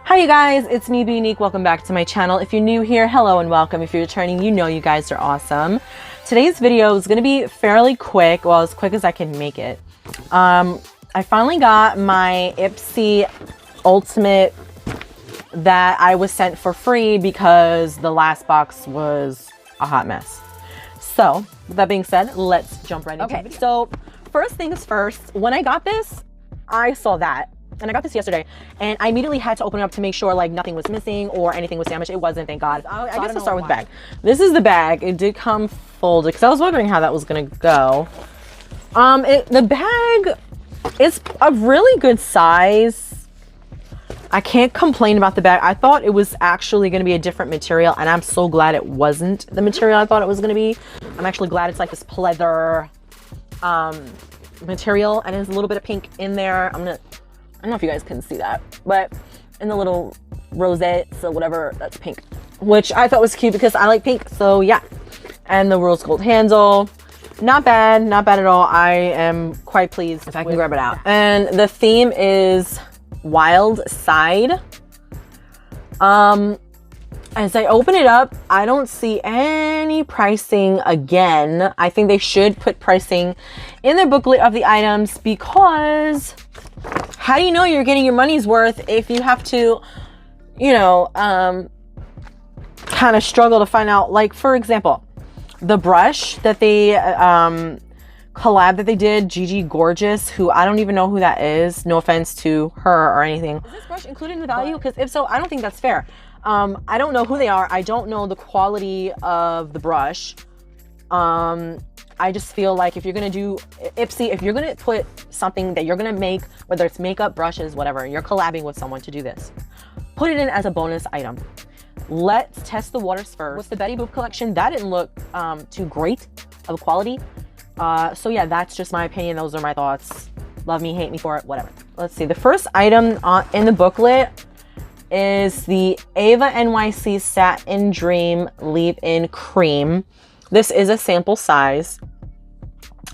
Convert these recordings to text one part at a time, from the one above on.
Hi you guys, it's me, Be Unique. Welcome back to my channel. If you're new here, hello and welcome. If you're returning, you know you guys are awesome. Today's video is going to be fairly quick, well, as quick as I can make it. I finally got my Ipsy Ultimate that I was sent for free because the last box was a hot mess. So, with that being said, let's jump right into it. So, first things first, when I got this, I saw that. And I got this yesterday, and I immediately had to open it up to make sure like nothing was missing or anything was damaged. It wasn't, thank God. I guess I'll start with the bag. This is the bag. It did come folded because I was wondering how that was gonna go. The bag is a really good size. I can't complain about the bag. I thought it was actually gonna be a different material, and I'm so glad it wasn't the material I thought it was gonna be. I'm actually glad it's like this pleather material, and there's a little bit of pink in there. I don't know if you guys can see that, but in the little rosettes or whatever, that's pink, which I thought was cute because I like pink. So yeah, and the rose gold handle, not bad at all. I am quite pleased if I can grab it out. And the theme is Wild Side. As I open it up, I don't see any pricing again. I think they should put pricing in the booklet of the items, because how do you know you're getting your money's worth if you have to, you know, kind of struggle to find out? Like, for example, the brush that they collab that they did, Gigi Gorgeous, who I don't even know who that is. No offense to her or anything. Is this brush included in the value? Because if so, I don't think that's fair. I don't know who they are. I don't know the quality of the brush. I just feel like if you're going to do Ipsy, if you're going to put something that you're going to make, whether it's makeup, brushes, whatever, and you're collabing with someone to do this, put it in as a bonus item. Let's test the waters first. With the Betty Boop collection, that didn't look too great of quality. So yeah, that's just my opinion. Those are my thoughts. Love me, hate me for it, whatever. Let's see. The first item in the booklet is the Ava NYC Satin Dream Leave-In Cream. This is a sample size.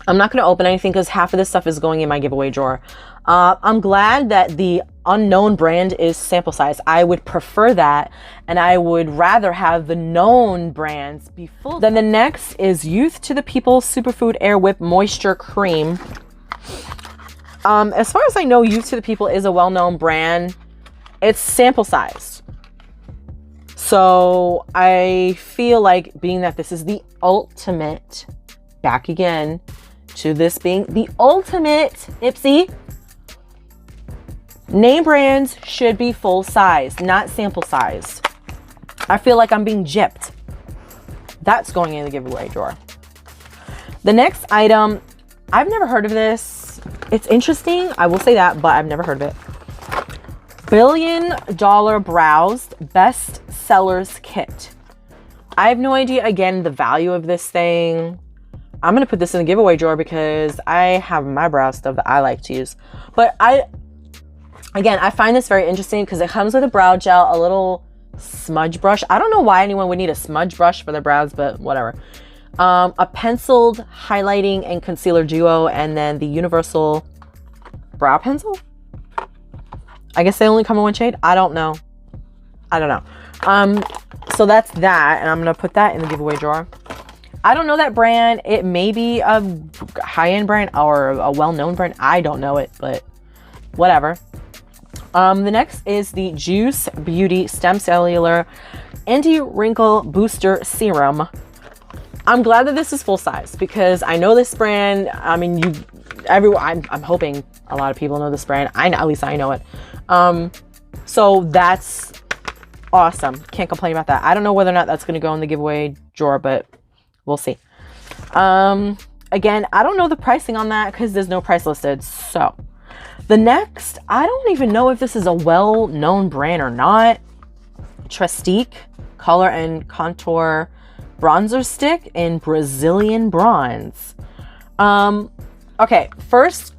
I'm not going to open anything because half of this stuff is going in my giveaway drawer. I'm glad that the unknown brand is sample size. I would prefer that, and I would rather have the known brands be full. Then the next is Youth to the People Superfood Air Whip Moisture Cream. As far as I know, Youth to the People is a well-known brand. It's sample size. So I feel like, being that this is the ultimate, back again to this being the ultimate Ipsy, name brands should be full size, not sample size. I feel like I'm being gypped. That's going in the giveaway drawer. The next item, I've never heard of this. It's interesting, I will say that, but I've never heard of it. $1 Billion Brows Best Sellers Kit. I have no idea, again, the value of this thing. I'm going to put this in the giveaway drawer because I have my brow stuff that I like to use. But I find this very interesting because it comes with a brow gel, a little smudge brush. I don't know why anyone would need a smudge brush for their brows, but whatever. A penciled highlighting and concealer duo, and then the universal brow pencil. I guess they only come in one shade. I don't know. So that's that, and I'm gonna put that in the giveaway drawer. I don't know that brand. It may be a high-end brand or a well-known brand. I don't know it, but whatever. The next is the Juice Beauty Stem Cellular Anti-Wrinkle Booster Serum. I'm glad that this is full size because I know this brand. I mean, I'm hoping a lot of people know this brand. At least I know it. So that's awesome. Can't complain about that. I don't know whether or not that's going to go in the giveaway drawer, but we'll see. Again, I don't know the pricing on that because there's no price listed. So the next, I don't even know if this is a well-known brand or not. Trestique Color and Contour Bronzer Stick in Brazilian Bronze. Okay, first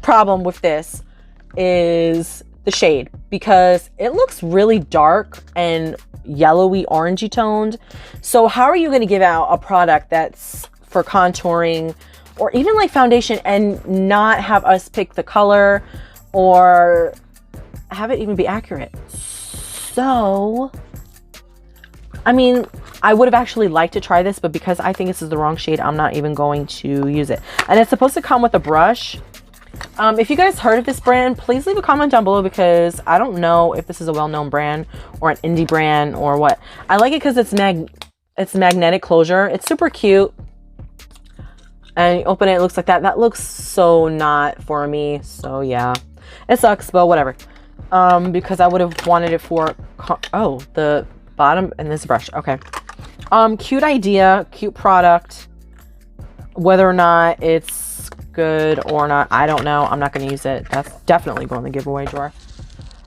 problem with this is the shade, because it looks really dark and yellowy orangey toned. So how are you going to give out a product that's for contouring or even like foundation and not have us pick the color or have it even be accurate. So, I mean, I would have actually liked to try this, but because I think this is the wrong shade, I'm not even going to use it. And it's supposed to come with a brush. If you guys heard of this brand, please leave a comment down below, because I don't know if this is a well-known brand or an indie brand or what. I like it because it's magnetic closure. It's super cute. And you open it, it looks like that. That looks so not for me. So yeah, it sucks, but whatever. Because I would have wanted it for, oh, the bottom and this brush. Okay. Cute idea, cute product. Whether or not it's good or not, I don't know. I'm not going to use it. That's definitely going in the giveaway drawer.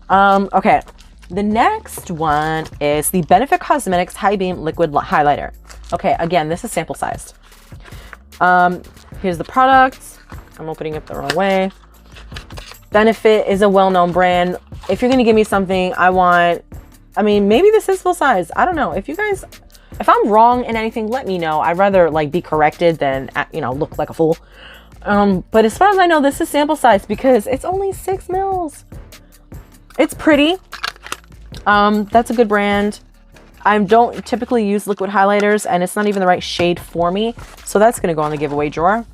Okay. The next one is the Benefit Cosmetics High Beam Liquid Highlighter. Okay, again, this is sample sized. Here's the product. I'm opening it the wrong way. Benefit is a well-known brand. If you're going to give me something, I mean, maybe this is full size. I don't know. If I'm wrong in anything, let me know. I'd rather like be corrected than, you know, look like a fool. But as far as I know, this is sample size because it's only 6 mils. It's pretty. That's a good brand. I don't typically use liquid highlighters, and it's not even the right shade for me. So that's going to go in the giveaway drawer.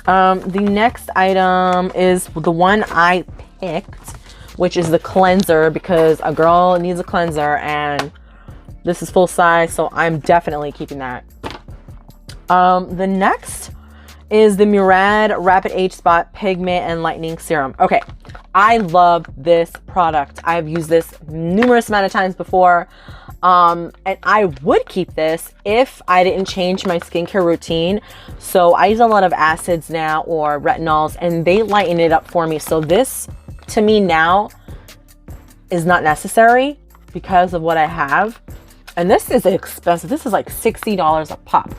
The next item is the one I picked, which is the cleanser, because a girl needs a cleanser, and this is full size, so I'm definitely keeping that. The next is the Murad Rapid Age Spot Pigment and Lightening Serum. Okay, I love this product. I've used this numerous amount of times before. And I would keep this if I didn't change my skincare routine. So I use a lot of acids now or retinols, and they lighten it up for me. So this, to me now, is not necessary because of what I have. And this is expensive. This is like $60 a pop.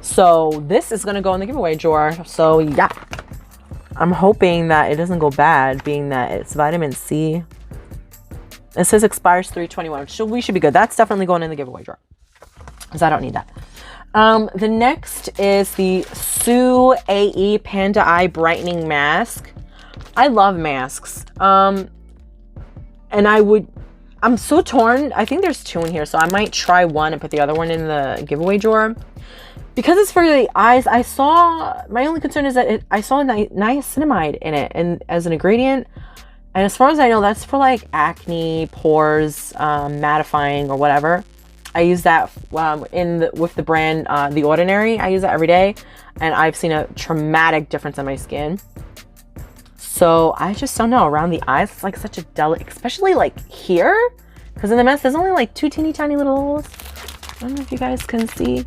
So this is going to go in the giveaway drawer. So yeah, I'm hoping that it doesn't go bad, being that it's vitamin C. It says expires 3/21. So we should be good. That's definitely going in the giveaway drawer, because I don't need that. The next is the Sue AE Panda Eye Brightening Mask. I love masks. And I'm so torn. I think there's 2 in here, so I might try one and put the other one in the giveaway drawer. Because it's for the eyes, my only concern is that I saw niacinamide in it and as an ingredient. And as far as I know, that's for like acne, pores, mattifying or whatever. I use that with the brand The Ordinary. I use that every day, and I've seen a traumatic difference in my skin. So I just don't know, around the eyes, it's like such a delicate, especially like here, because in the mask there's only like 2 teeny tiny little holes. I don't know if you guys can see.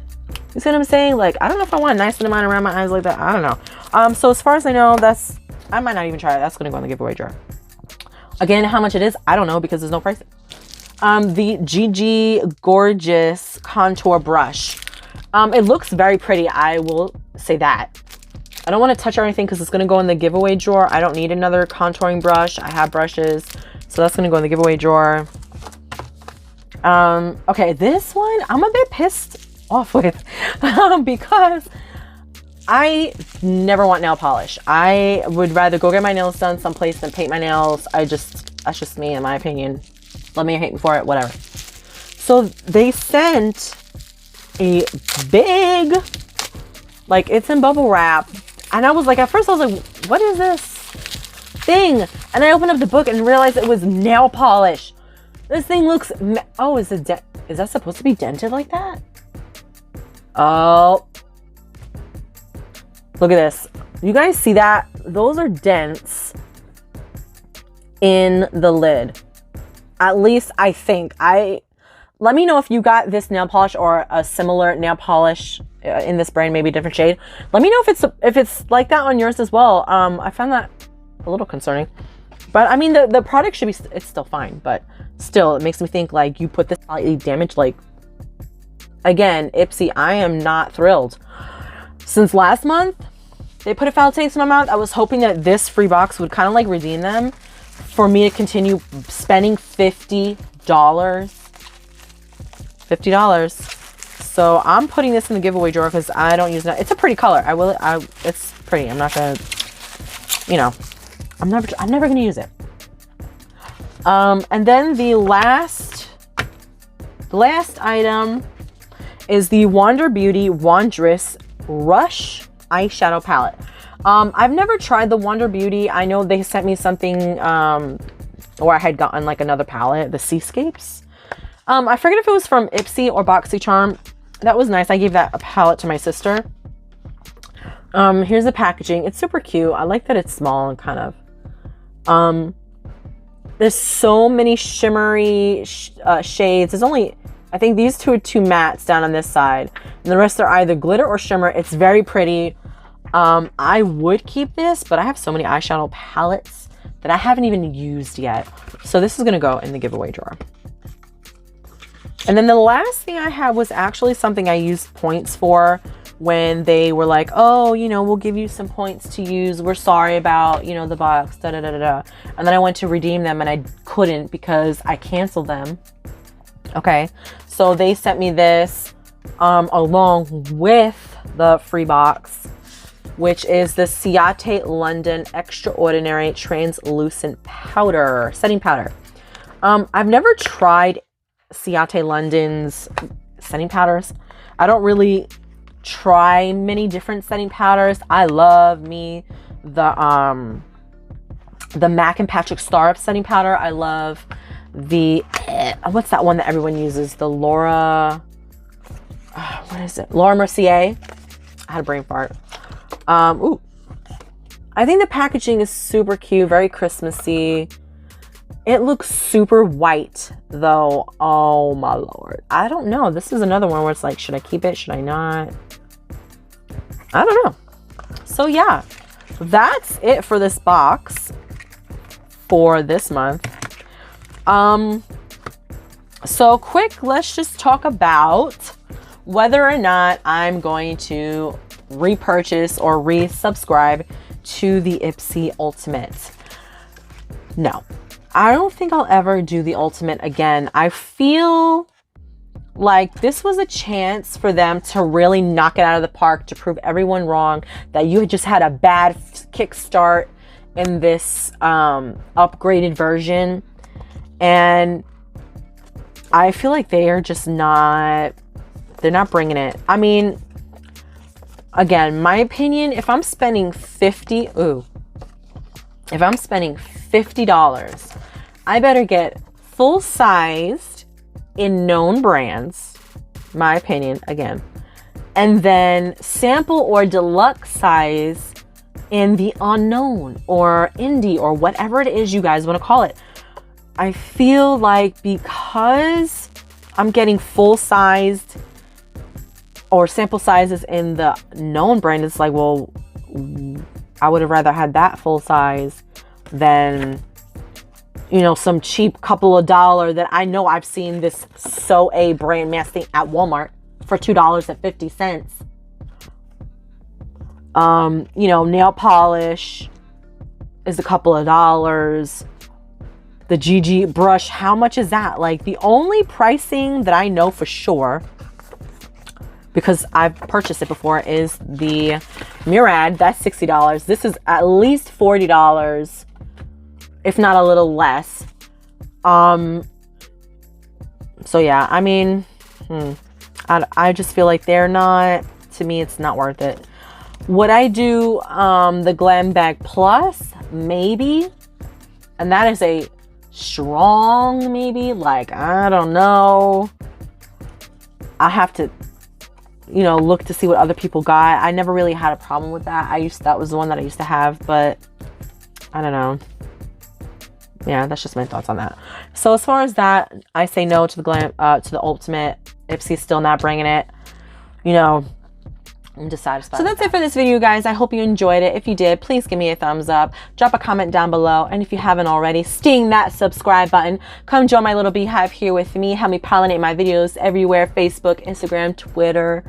You see what I'm saying? Like, I don't know if I want a nice amount around my eyes like that. I don't know. So as far as I know, I might not even try it. That's going to go in the giveaway drawer. Again, how much it is, I don't know, because there's no pricing. The GG Gorgeous Contour Brush. It looks very pretty. I will say that. I don't want to touch or anything because it's going to go in the giveaway drawer. I don't need another contouring brush. I have brushes. So that's going to go in the giveaway drawer. Okay, this one I'm a bit pissed off with because I never want nail polish. I would rather go get my nails done someplace than paint my nails. That's just me, in my opinion. Let me hate me for it, whatever. So they sent a big, like, it's in bubble wrap. And I was like, at first I was like, what is this thing? And I opened up the book and realized it was nail polish. This thing looks, oh, is that supposed to be dented like that? Oh, look at this. You guys see that? Those are dents in the lid. At least I think. Let me know if you got this nail polish or a similar nail polish in this brand, maybe a different shade. Let me know if it's like that on yours as well. I found that a little concerning. But I mean, the product should be, it's still fine, but still, it makes me think like you put this slightly damaged, like, again, Ipsy, I am not thrilled. Since last month, they put a foul taste in my mouth. I was hoping that this free box would kind of like redeem them for me to continue spending $50. So I'm putting this in the giveaway drawer because I don't use it. It's a pretty color. It's pretty. I'm not gonna, you know, I'm never gonna use it. And then the last item is the Wander Beauty Wondrous Rush eyeshadow palette. I've never tried the Wander Beauty. I know they sent me something, or I had gotten like another palette, the Seascapes. I forget if it was from Ipsy or BoxyCharm. That was nice. I gave that a palette to my sister. Here's the packaging. It's super cute. I like that it's small and kind of, there's so many shimmery shades. There's only, I think these two are 2 mattes down on this side, and the rest are either glitter or shimmer. It's very pretty. I would keep this, but I have so many eyeshadow palettes that I haven't even used yet. So this is gonna go in the giveaway drawer. And then the last thing I had was actually something I used points for when they were like, oh, you know, we'll give you some points to use. We're sorry about, you know, the box, da da da da da. And then I went to redeem them and I couldn't because I canceled them. Okay, so they sent me this along with the free box, which is the Ciate London Extraordinary Translucent Powder, setting powder. I've never tried Ciate London's setting powders. I don't really try many different setting powders. I love me the MAC and Patrick Starrett setting powder. I love the what's that one that everyone uses, the Laura, what is it, Laura Mercier. I had a brain fart. Ooh, I think the packaging is super cute, very Christmassy. It looks super white though. Oh my Lord. I don't know. This is another one where it's like, should I keep it? Should I not? I don't know. So yeah, that's it for this box for this month. So quick, let's just talk about whether or not I'm going to repurchase or resubscribe to the Ipsy Ultimate. No, I don't think I'll ever do the Ultimate again. I feel like this was a chance for them to really knock it out of the park, to prove everyone wrong, that you had just had a bad kickstart in this upgraded version. And I feel like they are just not, they're not bringing it. I mean, again, my opinion, if I'm spending $50, I better get full-sized in known brands, my opinion, again, and then sample or deluxe size in the unknown or indie or whatever it is you guys want to call it. I feel like because I'm getting full-sized or sample sizes in the known brand, it's like, well, I would have rather had that full size than, you know, some cheap couple of dollars that I know I've seen this So A brand mask thing at Walmart for $2.50. You know, nail polish is a couple of dollars. The GG brush, how much is that? Like, the only pricing that I know for sure, because I've purchased it before, is the Murad. That's $60. This is at least $40, if not a little less. So yeah, I mean, I just feel like they're not, to me, it's not worth it. Would I do the Glam Bag Plus? Maybe. And that is a strong maybe. Like, I don't know. I have to, you know, look to see what other people got. I never really had a problem with that. That was the one that I used to have, but I don't know. Yeah, that's just my thoughts on that. So as far as that, I say no to the Ultimate. Ipsy's still not bringing it. You know, I'm dissatisfied. So that's it for this video, guys. I hope you enjoyed it. If you did, please give me a thumbs up. Drop a comment down below. And if you haven't already, sting that subscribe button. Come join my little beehive here with me. Help me pollinate my videos everywhere. Facebook, Instagram, Twitter,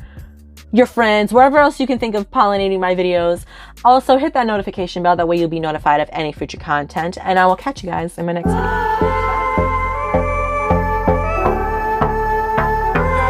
your friends, wherever else you can think of pollinating my videos. Also, hit that notification bell. That way you'll be notified of any future content. And I will catch you guys in my next video.